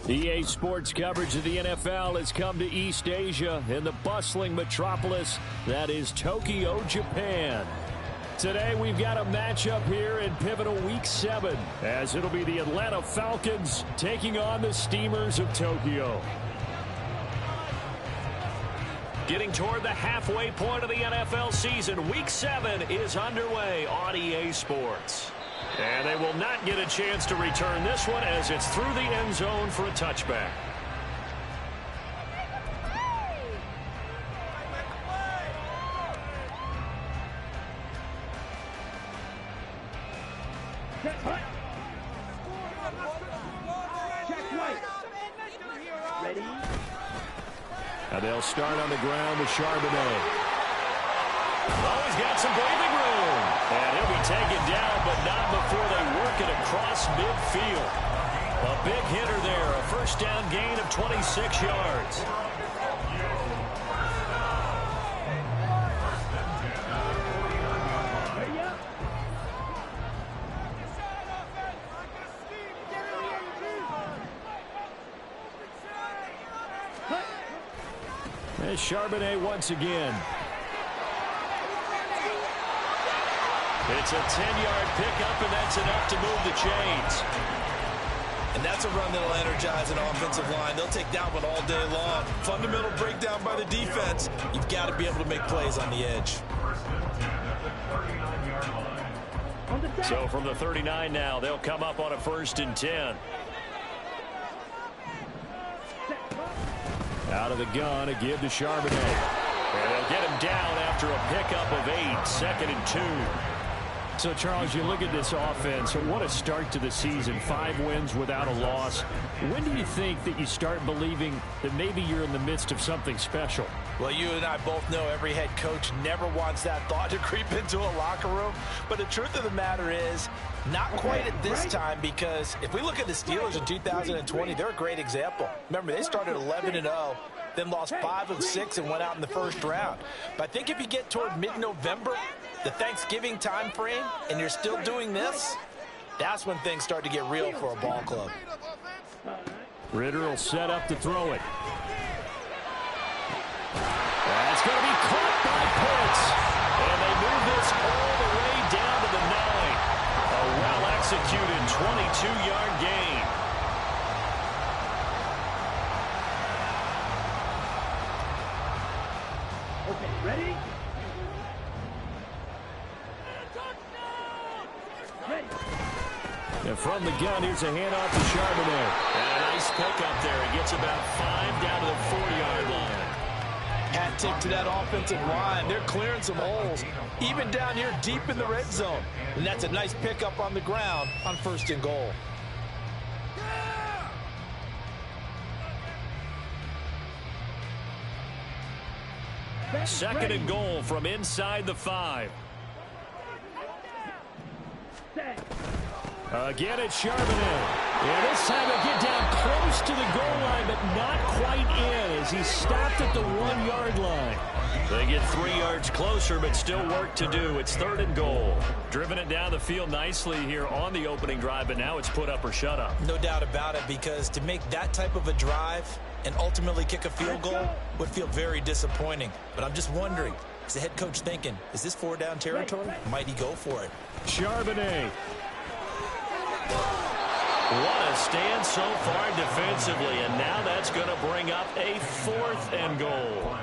EA Sports coverage of the NFL has come to East Asia in the bustling metropolis that is Tokyo, Japan. Today we've got a matchup here in pivotal Week 7, as it'll be the Atlanta Falcons taking on the Steamers of Tokyo. Getting toward the halfway point of the NFL season, Week 7 is underway on EA Sports. And they will not get a chance to return this one as it's through the end zone for a touchback. And they'll start on the ground with Charbonnet. Oh, he's got some breathing room. And he'll be taken down, but not before they work it across midfield. A big hitter there, a first down gain of 26 yards. There's Charbonnet once again. It's a 10-yard pickup, and that's enough to move the chains. And that's a run that'll energize an offensive line. They'll take that one all day long. Fundamental breakdown by the defense. You've got to be able to make plays on the edge. So from the 39 now, they'll come up on a 1st and 10. Out of the gun, a give to Charbonnet. And they'll get him down after a pickup of 8, 2nd and 2. So, Charles, you look at this offense, what a start to the season. 5 wins without a loss. When do you think that you start believing that maybe you're in the midst of something special? Well, you and I both know every head coach never wants that thought to creep into a locker room. But the truth of the matter is, not quite at this time, because if we look at the Steelers in 2020, they're a great example. Remember, they started 11-0, then lost 5 of 6 and went out in the first round. But I think if you get toward mid-November, the Thanksgiving time frame, and you're still doing this, that's when things start to get real for a ball club. Ritter will set up to throw it. That's going to be caught by Pitts. And they move this all the way down to the 9. A well-executed 22-yard gain. Okay, ready? And from the gun, here's a handoff to Charbonnet. And a nice pickup there. He gets about 5 down to the 4-yard line. Hat tip to that offensive line. They're clearing some holes, even down here deep in the red zone. And that's a nice pickup on the ground on 1st and goal. Second and goal from inside the 5. Again, it's Charbonnet. And this time he'll get down close to the goal line, but not quite in as he stopped at the 1-yard line. They get 3 yards closer, but still work to do. It's 3rd and goal. Driven it down the field nicely here on the opening drive, but now it's put up or shut up. No doubt about it, because to make that type of a drive and ultimately kick a field goal would feel very disappointing. But I'm just wondering, is the head coach thinking, is this 4-down territory? Might he go for it? Charbonnet. What a stand so far defensively, and now that's going to bring up a 4th and goal.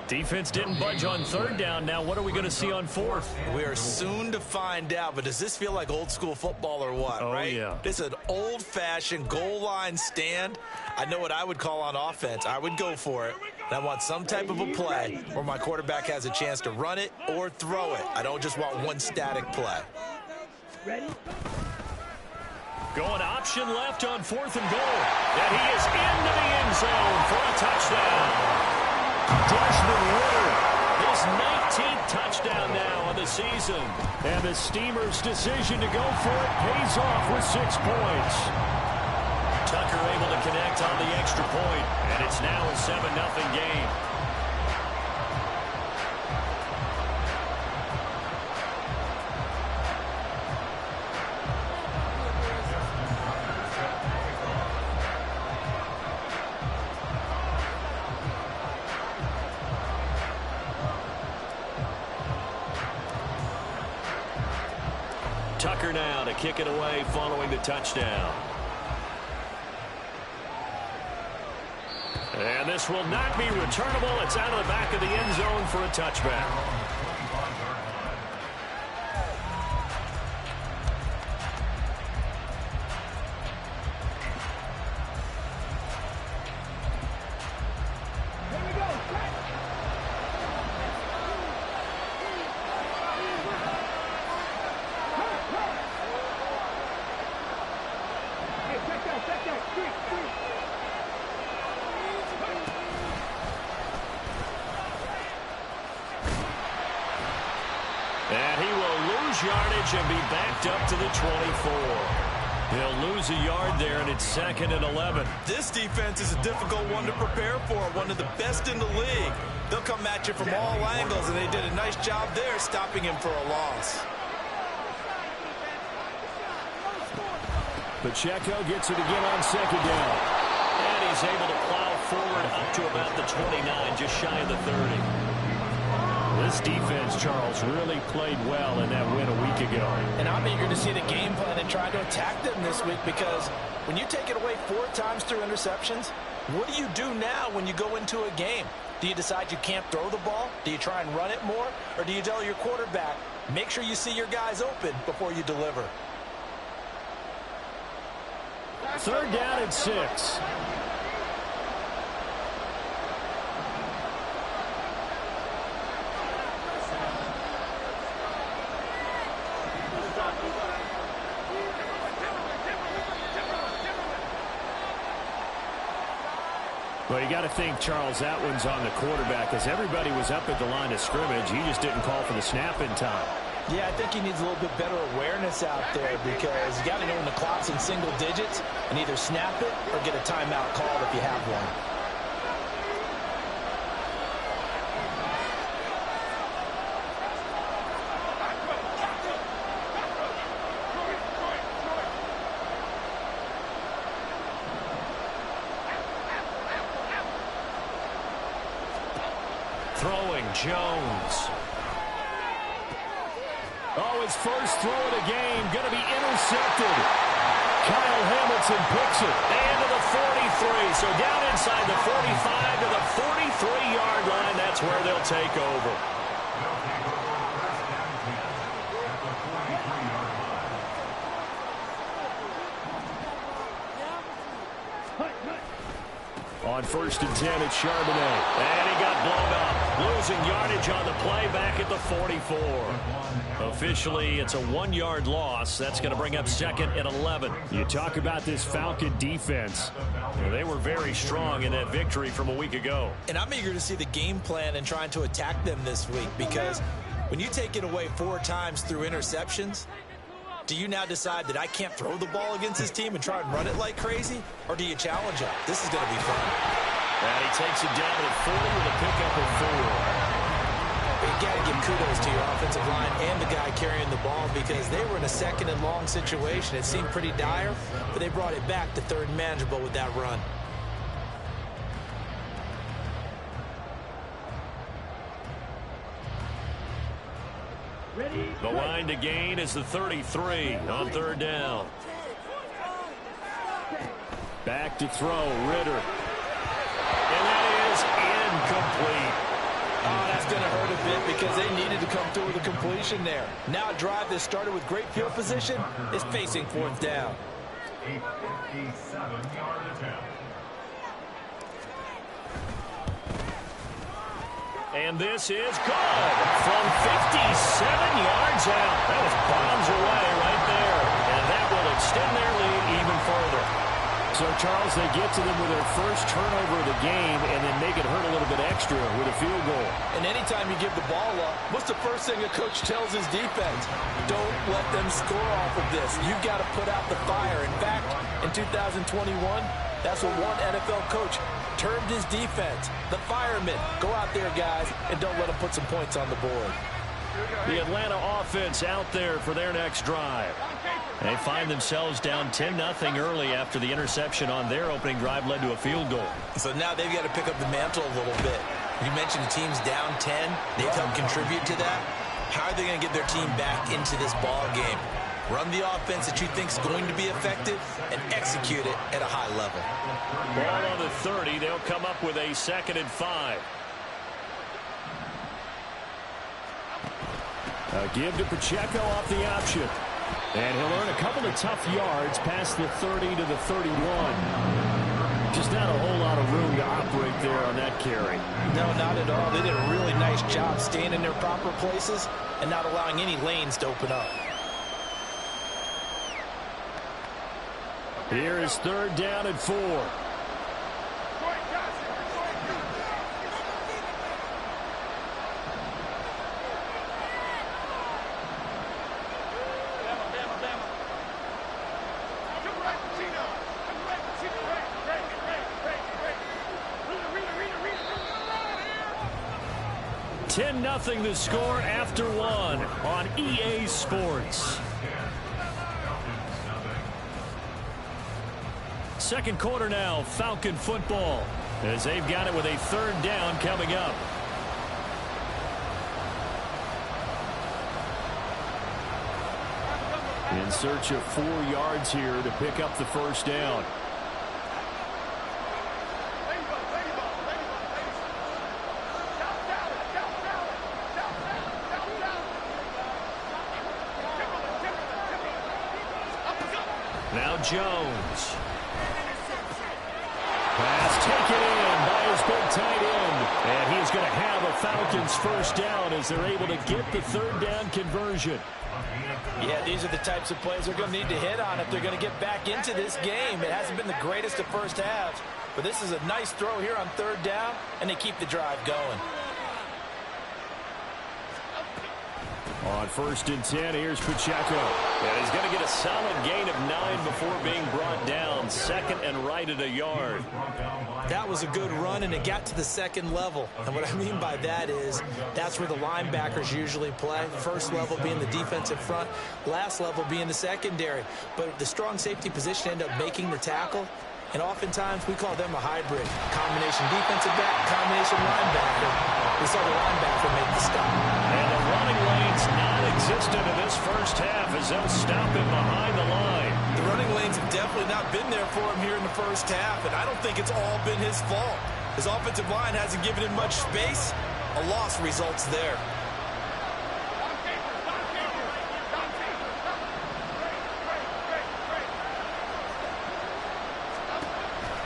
Defense didn't budge on 3rd down. Now what are we going to see on 4th? We are soon to find out, but does this feel like old school football or what, right? Yeah. This is an old-fashioned goal line stand. I know what I would call on offense. I would go for it. And I want some type of a play where my quarterback has a chance to run it or throw it. I don't just want one static play. Ready? Going option left on 4th and goal. And he is into the end zone for a touchdown. Desmond Ritter, his 19th touchdown now on the season. And the Steamers' decision to go for it pays off with 6 points. Tucker able to connect on the extra point, and it's now a 7-0 game. Tucker now to kick it away following the touchdown. And this will not be returnable. It's out of the back of the end zone for a touchback. And he will lose yardage and be backed up to the 24. He'll lose a yard there, and it's 2nd and 11. This defense is a difficult one to prepare for, one of the best in the league. They'll come at you from all angles, and they did a nice job there stopping him for a loss. Pacheco gets it again on 2nd down. And he's able to plow forward up to about the 29, just shy of the 30. This defense, Charles, really played well in that win a week ago. And I'm eager to see the game plan and try to attack them this week, because when you take it away 4 times through interceptions, what do you do now when you go into a game? Do you decide you can't throw the ball? Do you try and run it more? Or do you tell your quarterback, make sure you see your guys open before you deliver? 3rd down and 6. Well, you got to think, Charles, that one's on the quarterback, as everybody was up at the line of scrimmage. He just didn't call for the snap in time. Yeah, I think he needs a little bit better awareness out there, because you got to know when the clock's in single digits and either snap it or get a timeout called if you have one. Throwing, Jones. Oh, his first throw of the game, going to be intercepted. Kyle Hamilton picks it. And to the 43. So down inside the 45 to the 43-yard line. That's where they'll take over. On 1st and 10, it's Charbonnet. And he got blown up. Losing yardage on the play back at the 44. Officially, it's a 1-yard loss. That's going to bring up 2nd and 11. You talk about this Falcon defense. They were very strong in that victory from a week ago. And I'm eager to see the game plan and trying to attack them this week, because when you take it away 4 times through interceptions, do you now decide that I can't throw the ball against this team and try and run it like crazy? Or do you challenge them? This is going to be fun. And he takes it down at 40 with a pickup of 4. You got to give kudos to your offensive line and the guy carrying the ball, because they were in a 2nd and long situation. It seemed pretty dire, but they brought it back to 3rd and manageable with that run. The line to gain is the 33 on 3rd down. Back to throw, Ritter. And that is incomplete. Oh, that's going to hurt a bit, because they needed to come through with a completion there. Now a drive that started with great field position is facing 4th down. A 57-yard attempt. And this is good from 57 yards out. That was bombs away right there. And that will extend their lead even further. So, Charles, they get to them with their first turnover of the game and then make it hurt a little bit extra with a field goal. And anytime you give the ball up, what's the first thing a coach tells his defense? Don't let them score off of this. You've got to put out the fire. In fact, in 2021, that's what one NFL coach termed his defense. The firemen. Go out there, guys, and don't let them put some points on the board. The Atlanta offense out there for their next drive. They find themselves down 10-0 early after the interception on their opening drive led to a field goal. So now they've got to pick up the mantle a little bit. You mentioned the team's down 10. They've helped contribute to that. How are they going to get their team back into this ball game? Run the offense that you think is going to be effective and execute it at a high level. Ball on the 30. They'll come up with a 2nd and 5. A give to Pacheco off the option. And he'll earn a couple of tough yards past the 30 to the 31. Just not a whole lot of room to operate there on that carry. No, not at all. They did a really nice job staying in their proper places and not allowing any lanes to open up. Here is 3rd down and 4. Nothing the score after 1 on EA Sports. Second quarter now, Falcon football, as they've got it with a 3rd down coming up. In search of 4 yards here to pick up the 1st down. Now Jones. Pass taken in by his big tight end. And he's going to have a Falcons 1st down as they're able to get the 3rd down conversion. Yeah, these are the types of plays they're going to need to hit on if they're going to get back into this game. It hasn't been the greatest of first halves, but this is a nice throw here on 3rd down, and they keep the drive going. On 1st and 10, here's Pacheco. And he's going to get a solid gain of 9 before being brought down. 2nd and right at a yard. That was a good run, and it got to the 2nd level. And what I mean by that is that's where the linebackers usually play. First level being the defensive front, last level being the secondary. But the strong safety position ended up making the tackle. And oftentimes we call them a hybrid. Combination defensive back, combination linebacker. We saw the linebacker make the stop. And the running lane's non-existent in this 1st half as they'll stop him behind the line. The running lanes have definitely not been there for him here in the 1st half, and I don't think it's all been his fault. His offensive line hasn't given him much space. A loss results there.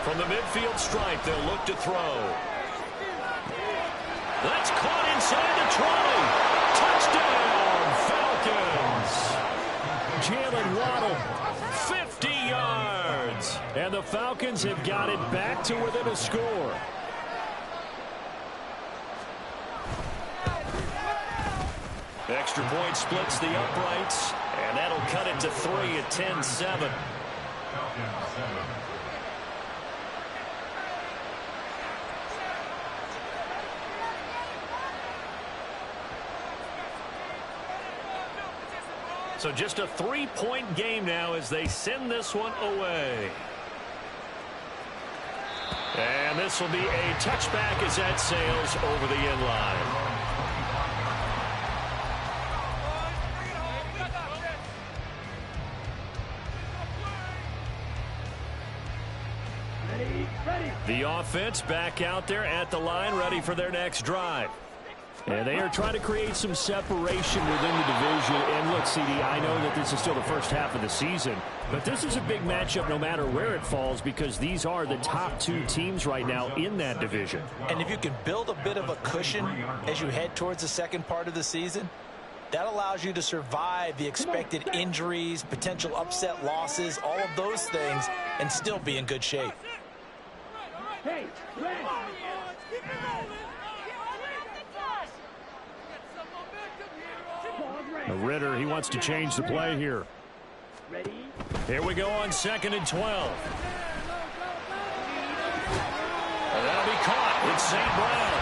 From the midfield stripe, they'll look to throw. That's caught inside the 20. Touchdown, Falcons. Jalen Waddle, 50 yards. And the Falcons have got it back to within a score. Extra point splits the uprights, and that'll cut it to 3 at 10-7. So just a 3-point game now as they send this one away. And this will be a touchback as that sails over the end line. The offense back out there at the line, ready for their next drive. And they are trying to create some separation within the division. And look, CD, I know that this is still the 1st half of the season, but this is a big matchup no matter where it falls because these are the top 2 teams right now in that division. And if you can build a bit of a cushion as you head towards the second part of the season, that allows you to survive the expected injuries, potential upset losses, all of those things, and still be in good shape. Hey, Ritter, he wants to change the play here. ready? Here we go on 2nd and 12. And that'll be caught. It's St. Brown.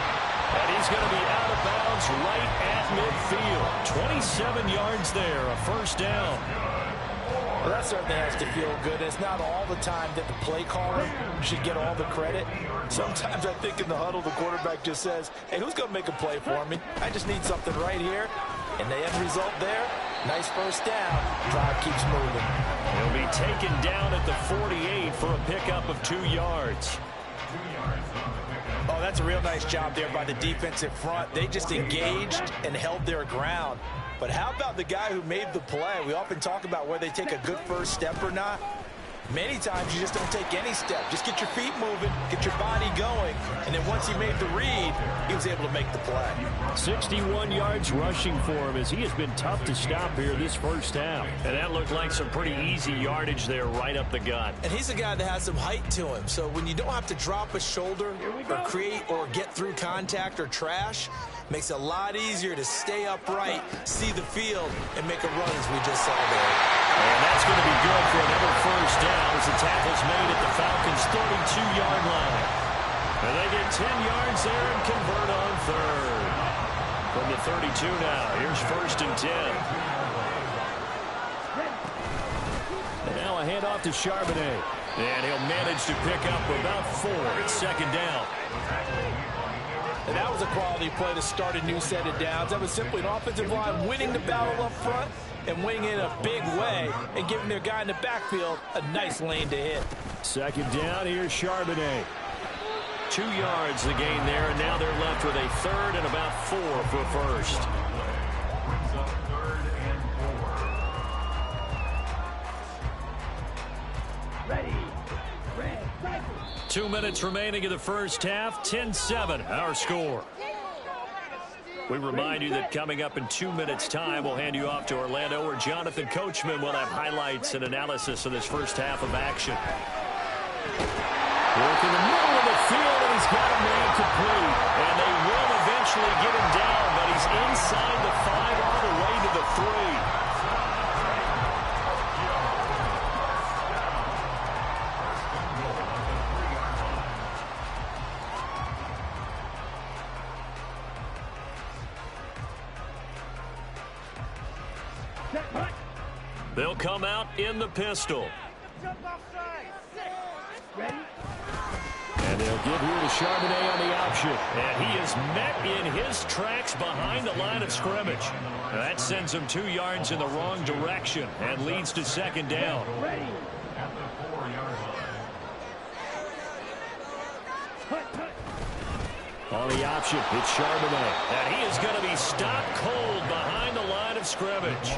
And he's going to be out of bounds right at midfield. 27 yards there, a 1st down. Well, that certainly has to feel good. It's not all the time that the play caller should get all the credit. Sometimes I think in the huddle, the quarterback just says, hey, who's going to make a play for me? I just need something right here. And the end result there, Nice first down. Drive keeps moving. He'll be taken down at the 48 for a pickup of 2 yards. Oh, that's a real nice job there by the defensive front. They just engaged and held their ground. But how about the guy who made the play? We often talk about whether they take a good first step or not. Many times you just don't take any step. Just get your feet moving, get your body going, and then once he made the read, he was able to make the play. 61 yards rushing for him as he has been tough to stop here this first half. And that looked like some pretty easy yardage there right up the gut. And he's a guy that has some height to him, so when you don't have to drop a shoulder or create or get through contact or trash, makes it a lot easier to stay upright, see the field, and make a run as we just saw there. And that's going to be good for another first down as the tackle's made at the Falcons' 32-yard line. And they get 10 yards there and convert on third. From the 32 now, here's 1st and 10. And now a handoff to Charbonnet. And he'll manage to pick up about 4. It's 2nd down. And that was a quality play to start a new set of downs. That was simply an offensive line winning the battle up front and winning in a big way and giving their guy in the backfield a nice lane to hit. 2nd down, here's Charbonnet. 2 yards the gain there, and now they're left with a 3rd and about 4 for a first. Brings up 3rd and 4. Ready. Red. 2 minutes remaining in the first half. 10-7 our score. We remind you that coming up in 2 minutes' time, we'll hand you off to Orlando, where Jonathan Coachman will have highlights and analysis of this first half of action. Work in the middle of the field, and he's got a man complete. And they will eventually get him down, but he's inside the 5 all the way to the 3. They'll come out in the pistol. Ready. And they'll give here to Charbonnet on the option. And he is met in his tracks behind the line of scrimmage. That sends him 2 yards in the wrong direction and leads to 2nd down. Ready. At the 4-yard line. On the option, it's Charbonnet. And he is going to be stopped cold behind the line of scrimmage.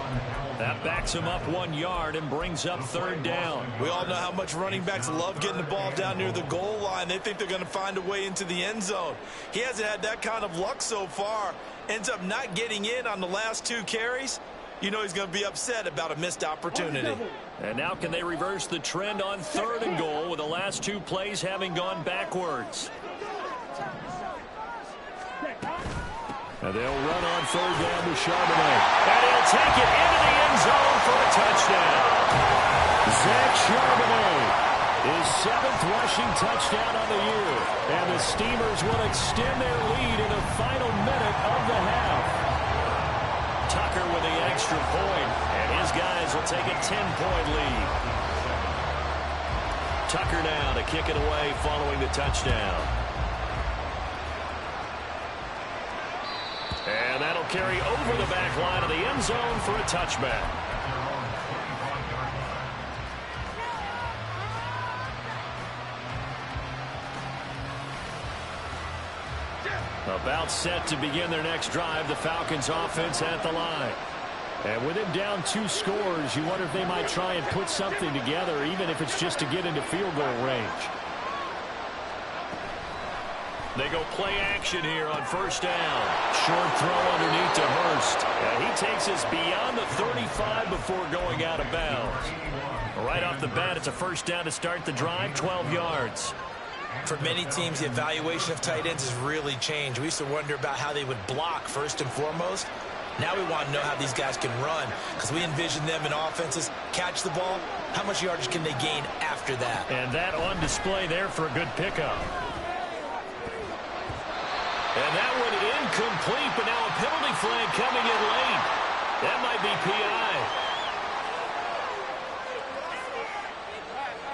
That backs him up 1 yard and brings up 3rd down. We all know how much running backs love getting the ball down near the goal line. They think they're going to find a way into the end zone. He hasn't had that kind of luck so far. Ends up not getting in on the last 2 carries. You know he's going to be upset about a missed opportunity. And now can they reverse the trend on 3rd and goal with the last 2 plays having gone backwards? And they'll run on 3rd down with Charbonnet. And he'll take it into the end zone for a touchdown. Zach Charbonnet, his 7th rushing touchdown on the year. And the Steamers will extend their lead in the final minute of the half. Tucker with the extra point, and his guys will take a 10-point lead. Tucker now to kick it away following the touchdown. And that'll carry over the back line of the end zone for a touchback. About set to begin their next drive, the Falcons offense at the line. And with him down 2 scores, you wonder if they might try and put something together, even if it's just to get into field goal range. They go play action here on 1st down. Short throw underneath to Hurst. And he takes us beyond the 35 before going out of bounds. Right off the bat, it's a 1st down to start the drive, 12 yards. For many teams, the evaluation of tight ends has really changed. We used to wonder about how they would block first and foremost. Now we want to know how these guys can run, because we envision them in offenses catch the ball. How much yardage can they gain after that? And that on display there for a good pickup. And that one incomplete, but now a penalty flag coming in late. That might be PI.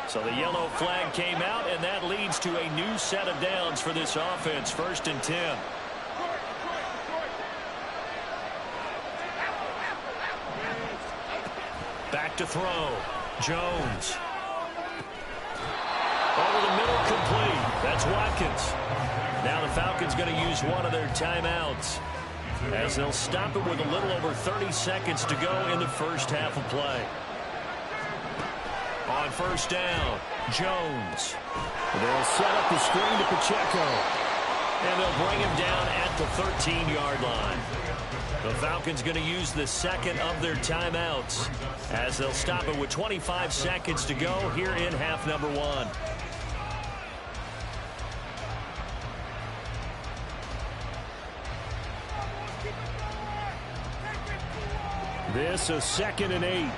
So the yellow flag came out, and that leads to a new set of downs for this offense. 1st and 10. Back to throw. Jones. Over the middle, complete. That's Watkins. Now the Falcons going to use one of their timeouts, as they'll stop it with a little over 30 seconds to go in the first half of play. On first down, Jones. They'll set up the screen to Pacheco, and they'll bring him down at the 13-yard line. The Falcons going to use the second of their timeouts, as they'll stop it with 25 seconds to go here in half number one. This is 2nd and 8.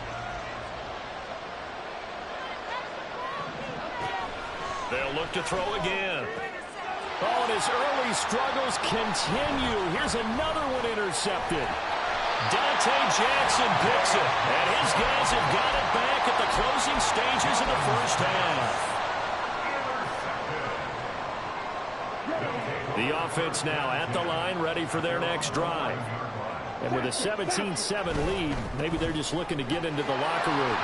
They'll look to throw again. Oh, and his early struggles continue. Here's another one intercepted. Dante Jackson picks it, and his guys have got it back at the closing stages of the first half. The offense now at the line, ready for their next drive. And with a 17-7 lead, maybe they're just looking to get into the locker room.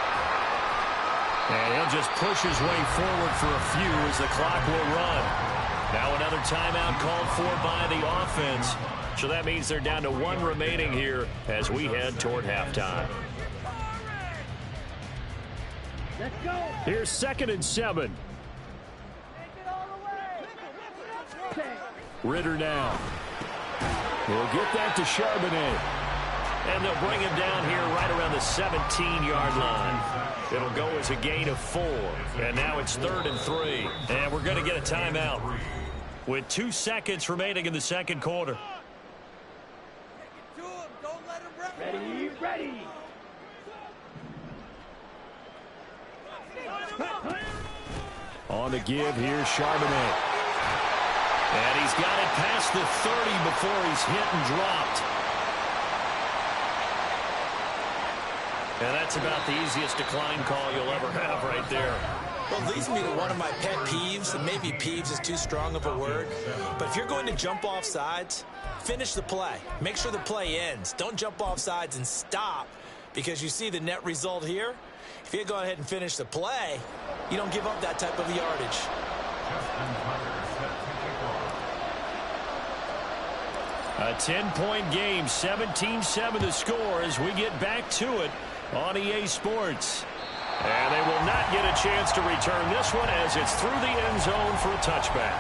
And he'll just push his way forward for a few as the clock will run. Now another timeout called for by the offense. So that means they're down to one remaining here as we head toward halftime. Let's go. Here's 2nd and 7. Ritter now. We'll get that to Charbonnet. And they'll bring him down here right around the 17-yard line. It'll go as a gain of 4. And now it's 3rd and 3. And we're going to get a timeout with 2 seconds remaining in the second quarter. Ready, ready. On the give, here's Charbonnet. And he's got it past the 30 before he's hit and dropped. And that's about the easiest decline call you'll ever have right there. Well, it leads me to one of my pet peeves, and maybe peeves is too strong of a word, but if you're going to jump off sides, finish the play. Make sure the play ends. Don't jump off sides and stop, because you see the net result here. If you go ahead and finish the play, you don't give up that type of yardage. A 10-point game, 17-7 the score as we get back to it on EA Sports. And they will not get a chance to return this one as it's through the end zone for a touchback.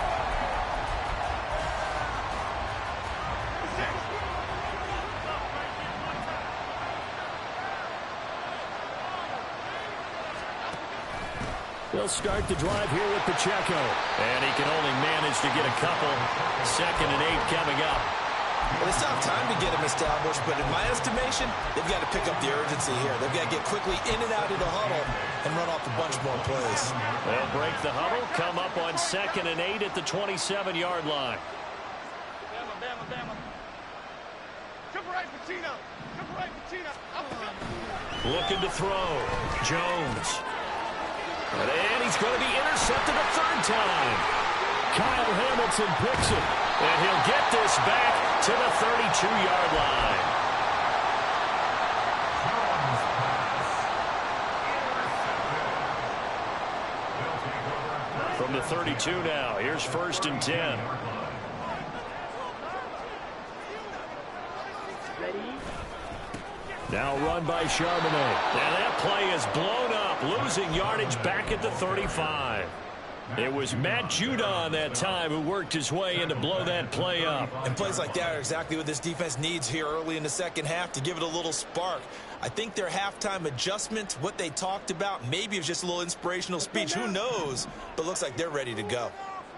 They'll start the drive here with Pacheco. And he can only manage to get a couple. 2nd and 8 coming up. Well, they still have time to get him established, but in my estimation, they've got to pick up the urgency here. They've got to get quickly in and out of the huddle and run off a bunch more plays. They'll break the huddle, come up on 2nd and 8 at the 27-yard line. Looking to throw. Jones. And he's going to be intercepted a 3rd time. Kyle Hamilton picks it. And he'll get this back to the 32-yard line. From the 32 now, here's 1st and 10. Ready. Now run by Charbonnet. And that play is blown up, losing yardage back at the 35. It was Matt Judon that time who worked his way in to blow that play up. And plays like that are exactly what this defense needs here early in the second half to give it a little spark. I think their halftime adjustment, what they talked about, maybe it was just a little inspirational speech. Who knows? But looks like they're ready to go.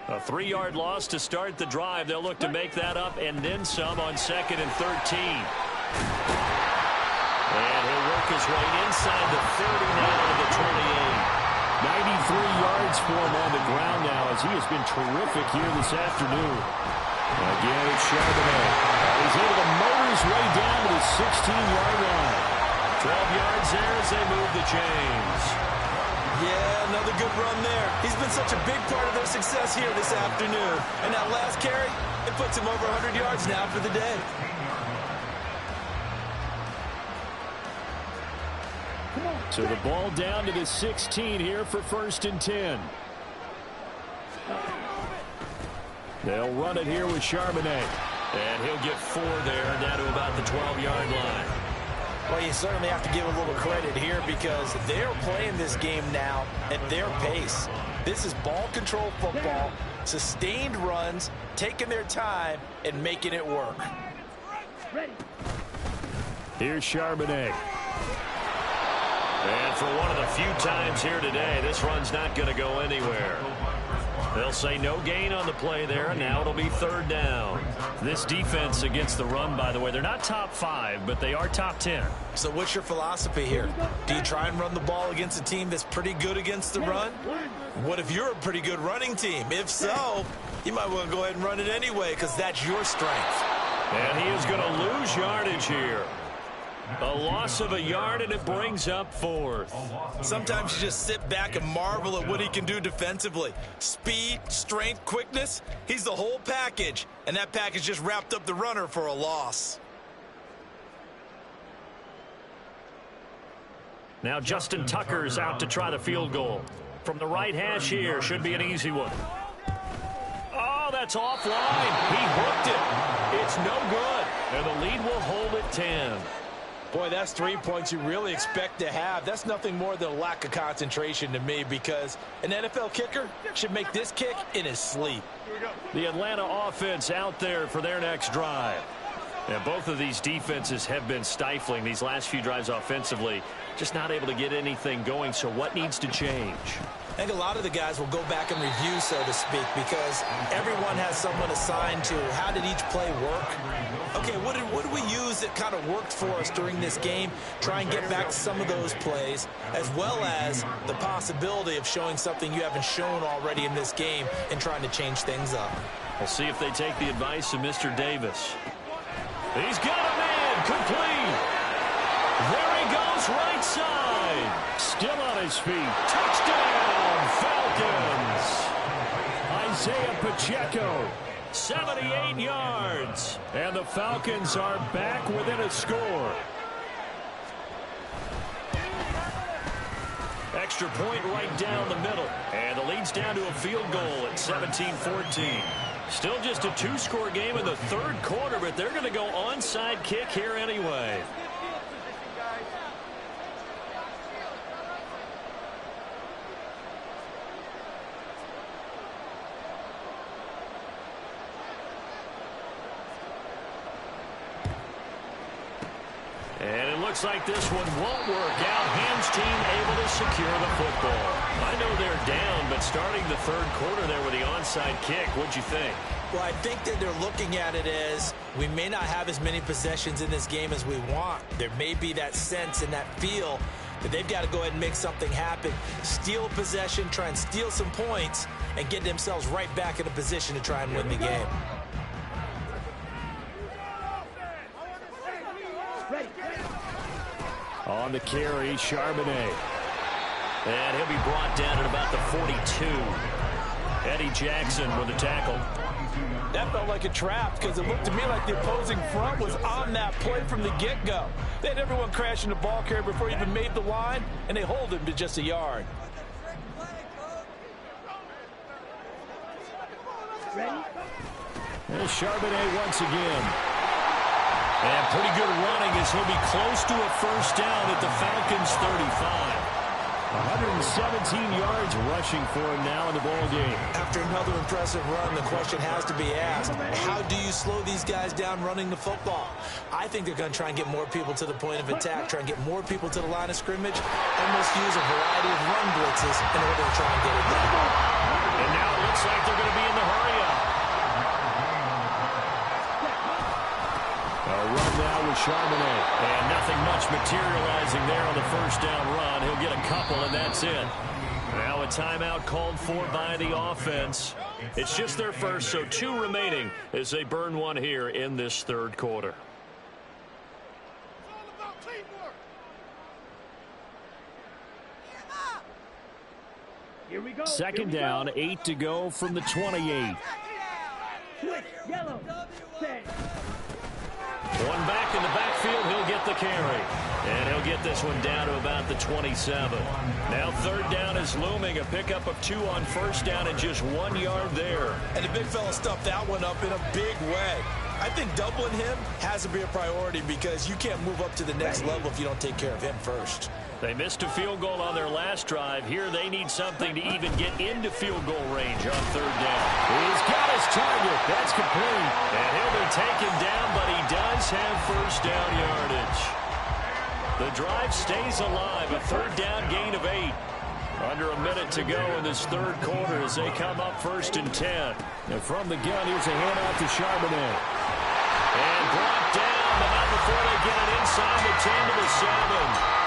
A 3-yard loss to start the drive. They'll look to make that up and then some on 2nd and 13. And he'll work his way inside the 30 now to the 28. 93 yards for him on the ground now as he has been terrific here this afternoon. Again, it's Charbonnet. He's able to motor his way down to the 16-yard line. 12 yards there as they move the chains. Yeah, another good run there. He's been such a big part of their success here this afternoon. And that last carry, it puts him over 100 yards now for the day. Come on. So the ball down to the 16 here for 1st and 10. They'll run it here with Charbonnet. And he'll get 4 there, down to about the 12-yard line. Well, you certainly have to give a little credit here because they're playing this game now at their pace. This is ball control football, sustained runs, taking their time, and making it work. Here's Charbonnet. And for one of the few times here today, this run's not going to go anywhere. They'll say no gain on the play there, and now it'll be 3rd down. This defense against the run, by the way, they're not top 5, but they are top 10. So what's your philosophy here? Do you try and run the ball against a team that's pretty good against the run? What if you're a pretty good running team? If so, you might want to go ahead and run it anyway because that's your strength. And he is going to lose yardage here. A loss of a yard, and it brings up 4th. Sometimes you just sit back and marvel at what he can do defensively. Speed, strength, quickness, he's the whole package. And that package just wrapped up the runner for a loss. Now Justin Tucker's out to try the field goal. From the right hash here, should be an easy one. Oh, that's offline. He hooked it. It's no good. And the lead will hold at 10. Boy, that's 3 points you really expect to have. That's nothing more than a lack of concentration to me because an NFL kicker should make this kick in his sleep. The Atlanta offense out there for their next drive. And both of these defenses have been stifling these last few drives offensively. Just not able to get anything going, so what needs to change? I think a lot of the guys will go back and review, so to speak, because everyone has someone assigned to how did each play work. Okay, what did we use that kind of worked for us during this game? Try and get back to some of those plays, as well as the possibility of showing something you haven't shown already in this game and trying to change things up. We'll see if they take the advice of Mr. Davis. He's got a man complete. There he goes, right side. Still on his feet. Touchdown, Falcons. Isaiah Pacheco, 78 yards. And the Falcons are back within a score. Extra point right down the middle. And the lead's down to a field goal at 17-14. Still just a 2-score game in the 3rd quarter, but they're going to go onside kick here anyway. And it looks like this one won't work out. Ham's team able to secure the football. I know they're down, but starting the 3rd quarter there with the onside kick, what'd you think? Well, I think that they're looking at it as we may not have as many possessions in this game as we want. There may be that sense and that feel that they've got to go ahead and make something happen. Steal possession, try and steal some points, and get themselves right back in a position to try and win the game. On the carry, Charbonnet. And he'll be brought down at about the 42. Eddie Jackson with the tackle. That felt like a trap because it looked to me like the opposing front was on that play from the get-go. They had everyone crashing the ball carrier before he even made the line, and they hold him to just a yard. Well, Charbonnet once again. And pretty good running as he'll be close to a 1st down at the Falcons' 35. 117 yards rushing for him now in the ball game. After another impressive run, the question has to be asked, how do you slow these guys down running the football? I think they're going to try and get more people to the point of attack, try and get more people to the line of scrimmage, almost use a variety of run blitzes in order to try and get it done. And now it looks like they're going to be in the hurry-up. A run now with Charbonnet. And nothing much materializing there on the 1st down run. He'll get a couple, and that's it. Now a timeout called for by the offense. It's just their first, so 2 remaining as they burn one here in this 3rd quarter. Here we go. 2nd down, 8 to go from the 28. Switch, yellow, set. One back in the backfield, he'll get the carry. And he'll get this one down to about the 27. Now third down is looming. A pickup of 2 on first down and just 1 yard there. And the big fella stuffed that one up in a big way. I think doubling him has to be a priority because you can't move up to the next level if you don't take care of him first. They missed a field goal on their last drive. Here they need something to even get into field goal range on third down. He's got his target. That's complete. And he'll be taken down, but he does have first down yardage. The drive stays alive. A third down gain of 8. Under a minute to go in this third quarter as they come up 1st and 10. And from the gun, here's a handoff to Charbonnet. And brought down, but not before they get it inside the 10 to the 7.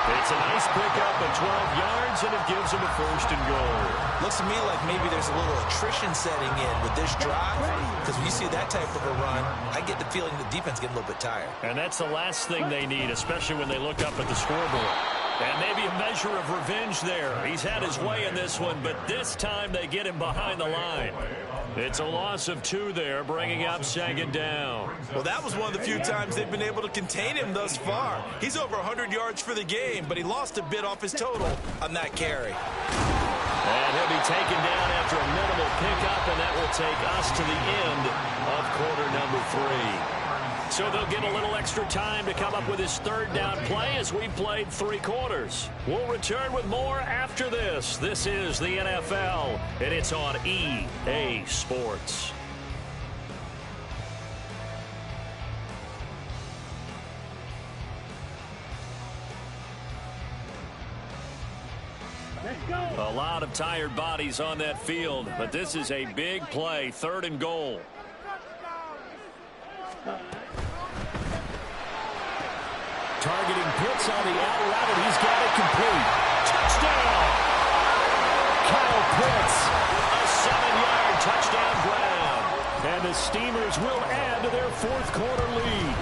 It's a nice pickup of 12 yards, and it gives them a 1st and goal. Looks to me like maybe there's a little attrition setting in with this drive, because when you see that type of a run, I get the feeling the defense getting a little bit tired. And that's the last thing they need, especially when they look up at the scoreboard. And maybe a measure of revenge there. He's had his way in this one, but this time they get him behind the line. It's a loss of 2 there, bringing up 2nd down. Well, that was one of the few times they've been able to contain him thus far. He's over 100 yards for the game, but he lost a bit off his total on that carry. And he'll be taken down after a minimal pickup, and that will take us to the end of quarter number 3. So they'll get a little extra time to come up with his third down play as we played 3 quarters. We'll return with more after this. This is the NFL, and it's on EA Sports. Let's go. A lot of tired bodies on that field, but this is a big play, 3rd and goal. Targeting Pitts on the out route, and he's got it complete. Touchdown! Kyle Pitts, a 7-yard touchdown grab. And the Steamers will add to their 4th quarter lead.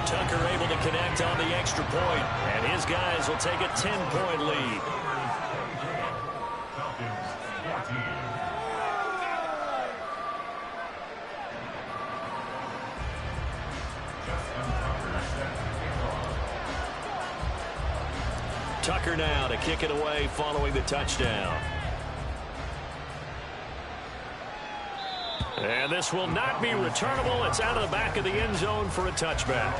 Tucker able to connect on the extra point, and his guys will take a 10-point lead. Tucker now to kick it away following the touchdown. And this will not be returnable. It's out of the back of the end zone for a touchback.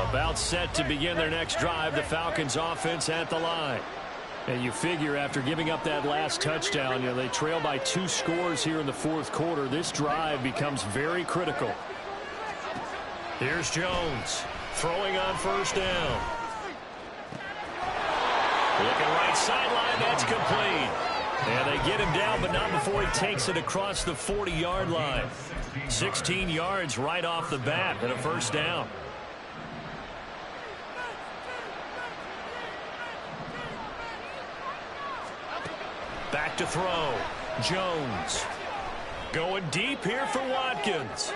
About set to begin their next drive, the Falcons offense at the line. And you figure after giving up that last touchdown, they trail by 2 scores here in the 4th quarter. This drive becomes very critical. Here's Jones throwing on 1st down. Looking right sideline, that's complete. And they get him down, but not before he takes it across the 40-yard line. 16 yards right off the bat and a 1st down. Back to throw. Jones. Going deep here for Watkins.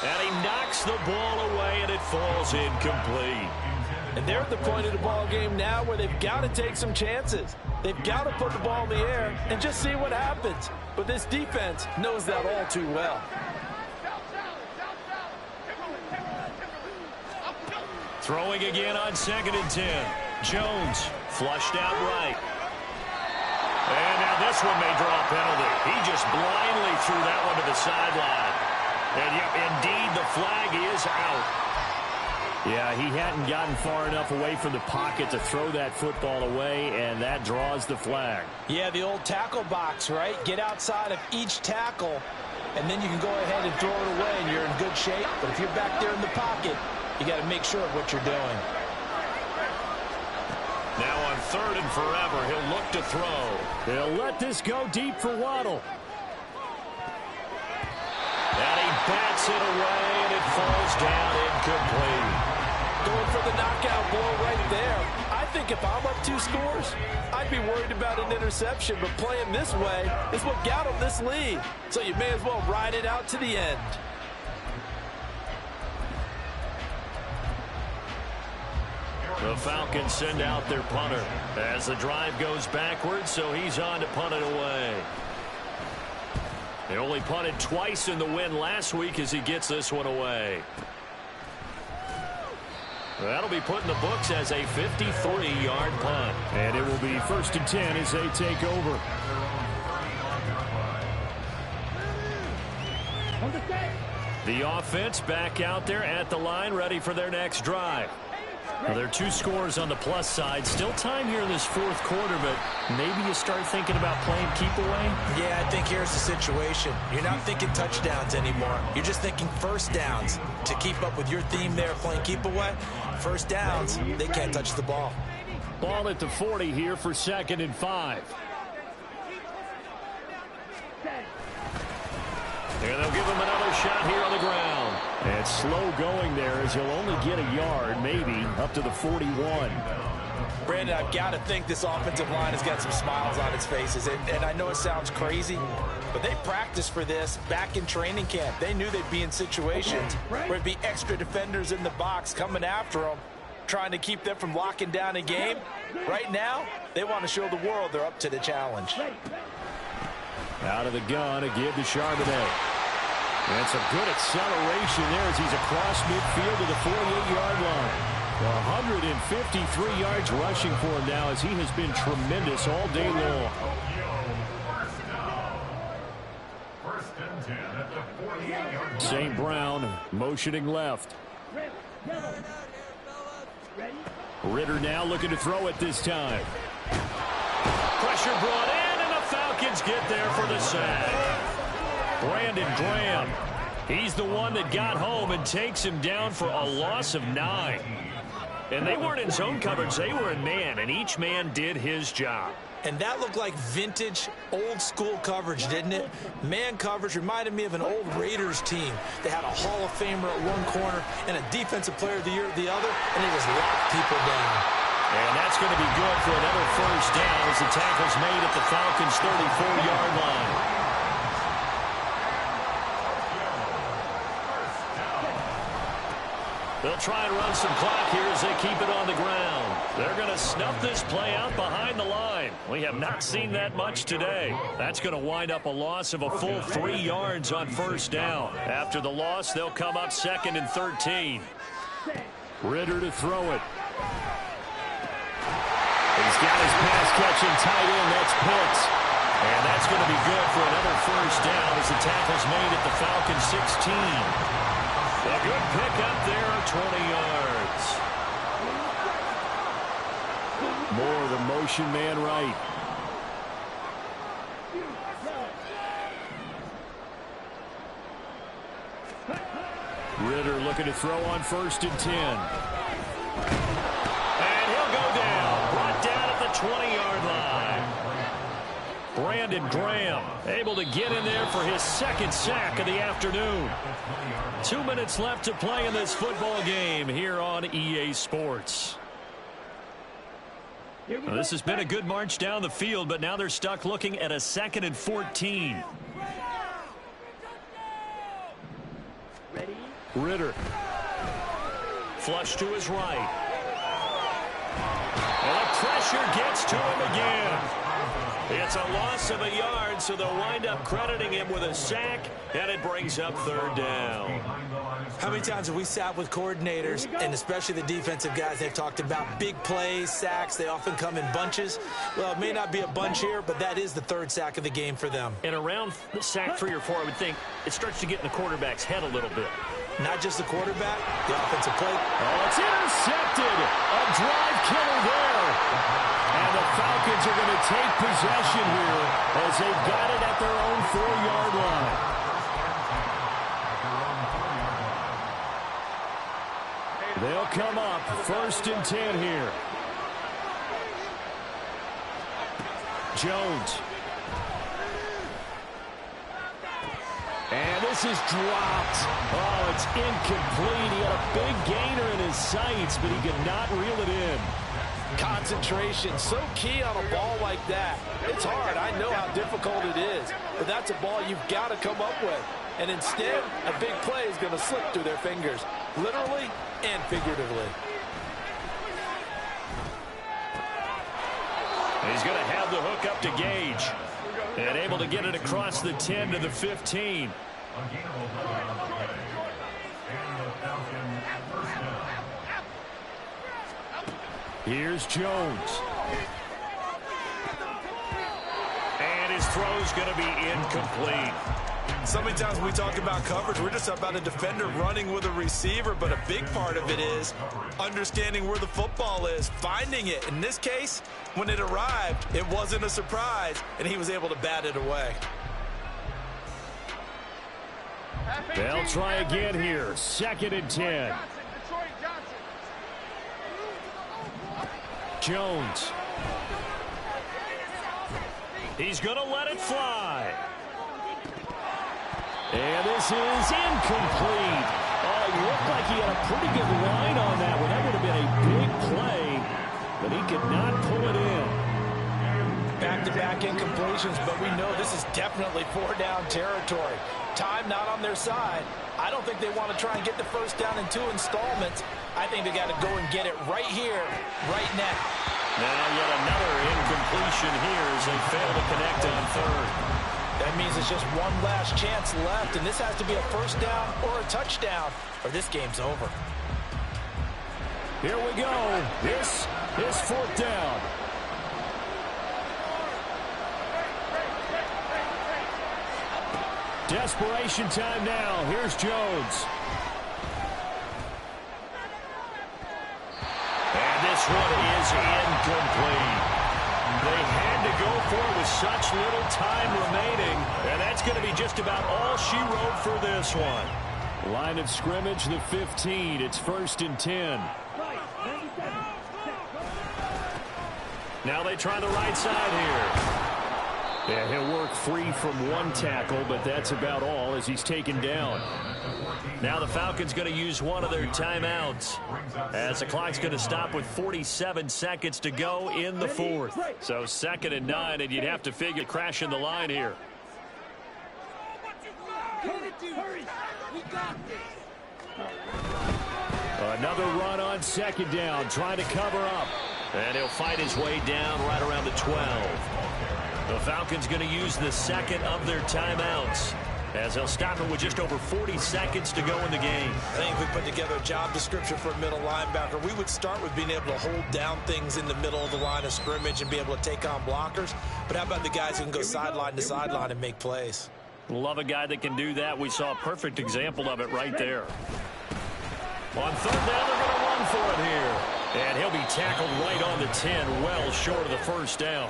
And he knocks the ball away, and it falls incomplete. And they're at the point of the ball game now where they've got to take some chances. They've got to put the ball in the air and just see what happens. But this defense knows that all too well. Throwing again on 2nd and 10. Jones flushed out right. And now this one may draw a penalty. He just blindly threw that one to the sideline. And yep, indeed, the flag is out. Yeah, he hadn't gotten far enough away from the pocket to throw that football away, and that draws the flag. Yeah, the old tackle box, right? Get outside of each tackle, and then you can go ahead and throw it away, and you're in good shape. But if you're back there in the pocket, you got to make sure of what you're doing. Now on 3rd and forever, he'll look to throw. He'll let this go deep for Waddle. And he bats it away, and it falls down incomplete. Going for the knockout blow right there. I think if I'm up 2 scores, I'd be worried about an interception, but playing this way is what got him this lead. So you may as well ride it out to the end. The Falcons send out their punter as the drive goes backwards, so he's on to punt it away. They only punted twice in the win last week as he gets this one away. That'll be put in the books as a 53-yard punt. And it will be 1st and 10 as they take over. The offense back out there at the line, ready for their next drive. Well, there are 2 scores on the plus side. Still time here in this 4th quarter, but maybe you start thinking about playing keep away? Yeah, I think here's the situation. You're not thinking touchdowns anymore. You're just thinking first downs. To keep up with your theme there, playing keep away, first downs, they can't touch the ball. Ball at the 40 here for 2nd and 5. And they'll give him another shot here on the ground. And slow going there as he'll only get a yard, maybe, up to the 41. Brandon, I've got to think this offensive line has got some smiles on its faces. And I know it sounds crazy, but they practiced for this back in training camp. They knew they'd be in situations where it'd be extra defenders in the box coming after them, trying to keep them from locking down a game. Right now, they want to show the world they're up to the challenge. Out of the gun, a give to Charbonnet. And some good acceleration there as he's across midfield to the 48-yard line. 153 yards rushing for him now as he has been tremendous all day long. St. Brown motioning left. Ritter now looking to throw it this time. Pressure brought in, and the Falcons get there for the sack. Brandon Graham, he's the one that got home and takes him down for a loss of 9. And they weren't in zone coverage, they were in man, and each man did his job. And that looked like vintage, old-school coverage, didn't it? Man coverage reminded me of an old Raiders team. They had a Hall of Famer at one corner and a Defensive Player of the Year at the other, and they just locked people down. And that's going to be good for another first down as the tackle's made at the Falcons' 34-yard line. They'll try and run some clock here as they keep it on the ground. They're going to snuff this play out behind the line. We have not seen that much today. That's going to wind up a loss of a full 3 yards on first down. After the loss, they'll come up 2nd and 13. Ritter to throw it. He's got his pass catching tight end. That's Pitts. And that's going to be good for another first down as the tackle's made at the Falcons' 16. A good pickup there, 20 yards. More of the motion man right. Ritter looking to throw on 1st and 10. And he'll go down. Brought down at the 20-yard line. Brandon Graham able to get in there for his 2nd sack of the afternoon. 2 minutes left to play in this football game here on EA Sports. Now, this has been a good march down the field, but now they're stuck looking at a 2nd and 14. Ritter. Flush to his right. And the pressure gets to him again. It's a loss of a yard, so they'll wind up crediting him with a sack, and it brings up 3rd down. How many times have we sat with coordinators, and especially the defensive guys, they've talked about big plays, sacks. They often come in bunches. Well, it may not be a bunch here, but that is the 3rd sack of the game for them. And around sack 3 or 4, I would think it starts to get in the quarterback's head a little bit. Not just the quarterback, the offensive play. Oh, it's intercepted. A drive killer there. And the Falcons are going to take possession here as they've got it at their own 4-yard line. They'll come up 1st and 10 here. Jones. And this is dropped. Oh, it's incomplete. He had a big gainer in his sights, but he could not reel it in. Concentration, so key on a ball like that. It's hard. I know how difficult it is, but that's a ball you've got to come up with. And instead, a big play is going to slip through their fingers, literally and figuratively. He's going to have the hook up to Gage. And able to get it across the 10 to the 15. Here's Jones. And his throw's going to be incomplete. So many times when we talk about coverage, we're just about a defender running with a receiver, but a big part of it is understanding where the football is, finding it. In this case, when it arrived, it wasn't a surprise, and he was able to bat it away. They'll try again here. 2nd and 10. Jones. He's going to let it fly. And this is incomplete. Oh, it looked like he had a pretty good line on that one. That would have been a big play, but he could not pull it in. Back-to-back incompletions, but we know this is definitely 4-down territory. Time not on their side. I don't think they want to try and get the first down in 2 installments. I think they got to go and get it right here, right now. Now yet another incompletion here as they fail to connect on 3rd. That means it's just one last chance left, and this has to be a first down or a touchdown, or this game's over. Here we go. This is 4th down. Desperation time now. Here's Jones. And this one is incomplete. They had to go for it with such little time remaining, and that's going to be just about all she wrote for this one. Line of scrimmage, the 15. It's 1st and 10. Now they try the right side here. Yeah, he'll work free from one tackle, but that's about all as he's taken down. Now the Falcons going to use one of their timeouts as the clock's going to stop with 47 seconds to go in the 4th. So 2nd and 9, and you'd have to figure crashing the line here. Another run on 2nd down, trying to cover up. And he'll fight his way down right around the 12. The Falcons going to use the 2nd of their timeouts as they'll stop it with just over 40 seconds to go in the game. I think if we put together a job description for a middle linebacker, we would start with being able to hold down things in the middle of the line of scrimmage and be able to take on blockers. But how about the guys who can go sideline to sideline and make plays? Love a guy that can do that. We saw a perfect example of it right there. On 3rd down, they're going to run for it here. And he'll be tackled right on the 10, well short of the first down.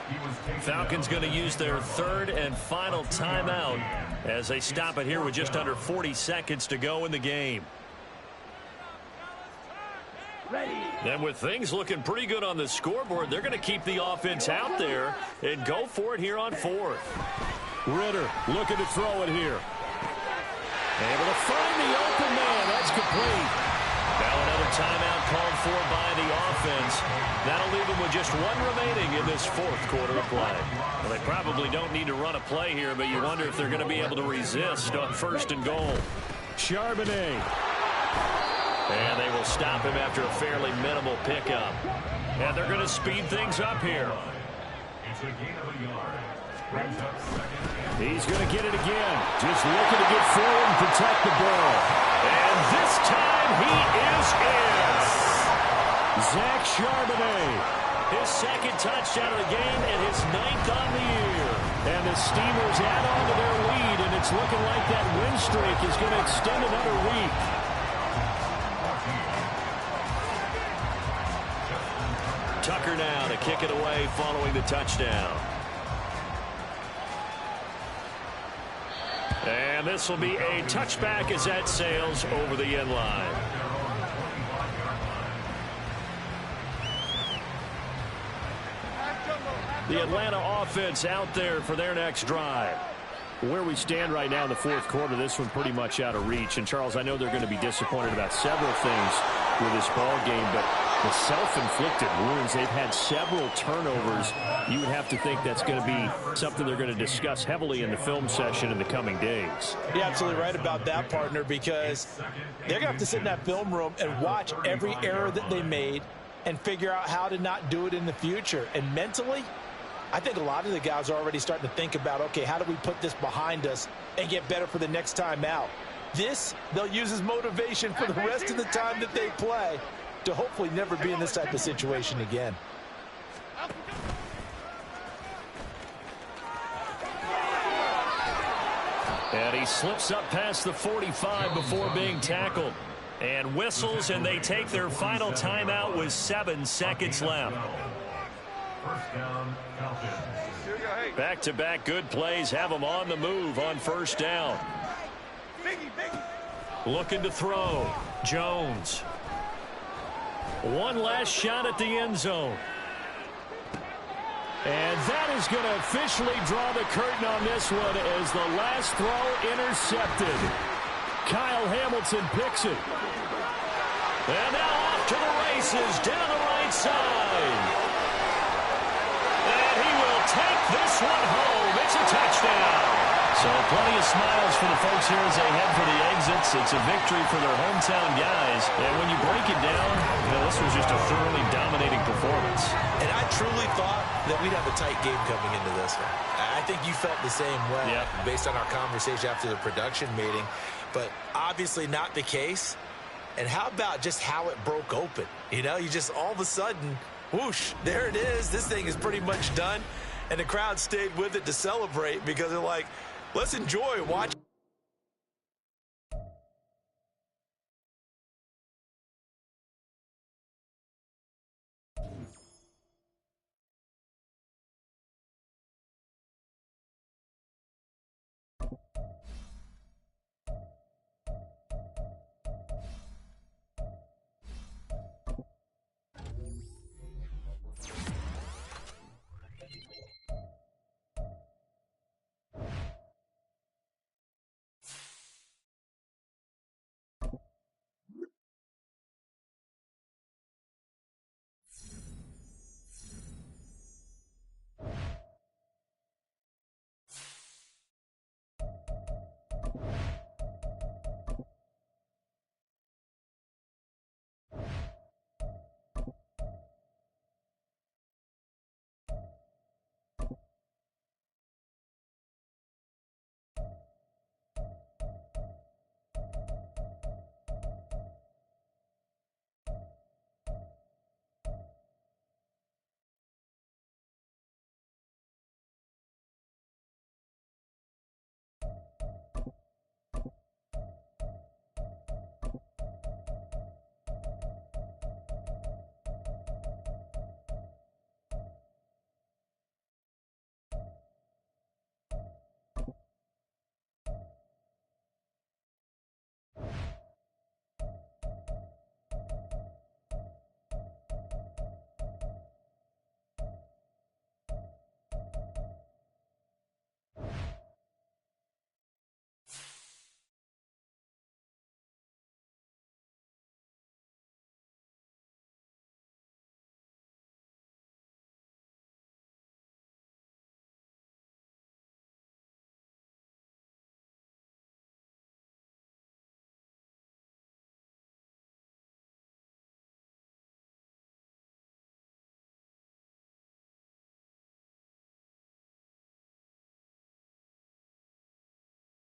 Falcons going to use their 3rd and final timeout as they stop it here with just under 40 seconds to go in the game. And with things looking pretty good on the scoreboard, they're going to keep the offense out there and go for it here on 4th. Ritter looking to throw it here. Able to find the open man. That's complete. Now another timeout called for by the offense. That'll leave them with just one remaining in this 4th quarter of play. Well, they probably don't need to run a play here, but you wonder if they're going to be able to resist on 1st and goal. Charbonnet. And they will stop him after a fairly minimal pickup. And they're going to speed things up here. It's a gain of a yard. Brings up 2nd. He's going to get it again. Just looking to get forward and protect the ball. And this time he is in. Zach Charbonnet, his 2nd touchdown of the game and his 9th on the year. And the Steelers add on to their lead, and it's looking like that win streak is going to extend another week. Tucker now to kick it away following the touchdown. And this will be a touchback as that sails over the end line. The Atlanta offense out there for their next drive. Where we stand right now in the 4th quarter, this one pretty much out of reach. And, Charles, I know they're going to be disappointed about several things with this ball game, but the self-inflicted wounds, they've had several turnovers. You would have to think that's going to be something they're going to discuss heavily in the film session in the coming days. You're absolutely right about that, partner, because they're going to have to sit in that film room and watch every error that they made and figure out how to not do it in the future. And mentally, I think a lot of the guys are already starting to think about, okay, how do we put this behind us and get better for the next time out? This, they'll use as motivation for the rest of the time that they play to hopefully never be in this type of situation again. And he slips up past the 45 before being tackled. And whistles, and they take their final timeout with 7 seconds left. First down, Falcons. Back-to-back good plays have them on the move on first down. Looking to throw. Jones. One last shot at the end zone. And that is going to officially draw the curtain on this one as the last throw intercepted. Kyle Hamilton picks it. And now off to the races down the right side. And he will take this one home. It's a touchdown. So plenty of smiles for the folks here as they head for the exits. It's a victory for their hometown guys. And when you break it down, this was just a thoroughly dominating performance. And I truly thought that we'd have a tight game coming into this one. I think you felt the same way based on our conversation after the production meeting. But obviously not the case. And how about just how it broke open? You know, you just all of a sudden, whoosh, there it is. This thing is pretty much done. And the crowd stayed with it to celebrate because they're like, let's enjoy watching.